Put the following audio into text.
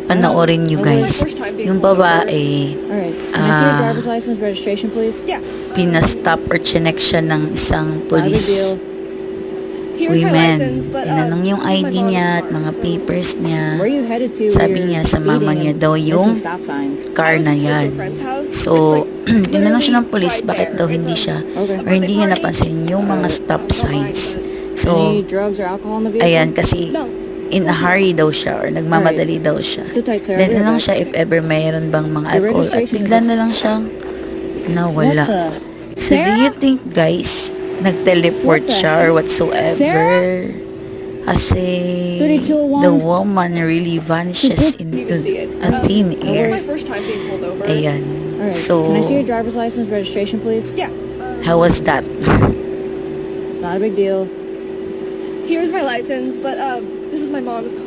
panoorin nyo guys. Yung babae, Alright. Can I see your driver's license registration, please? Yeah. pinastop or chinek siya ng isang Not a big police deal. Here's my license, women. but Tinanong yung this is my ID mom's niya at car, mga so- papers niya. Where are you headed to? Sabi You're niya sa mama speeding niya and daw missing yung stop signs. car na I was just yan. at a friend's house. So, It's like tinanong siya ng literally police right bakit there. daw It's, hindi siya Okay. or hindi niya napansin yung mga stop signs. Any So, drugs or alcohol in the vehicle? ayan kasi No. in a hurry daw siya or nagmamadali daw siya. Sit tight, sir. Then I'll be right tinanong back. siya if ever mayroon bang mga Your alcohol at registration bigla is- na lang siyang What nawala. the? So, do you think guys, nag-teleport What the siya or whatsoever? Sarah? Kasi 3201? the woman really vanishes You into can see it. a thin This air. is my first time being pulled over. Ayan. Alright. So, Can I see your driver's license registration, please? Yeah. how was that? It's not a big deal. Here's my license, but this is my mom's car.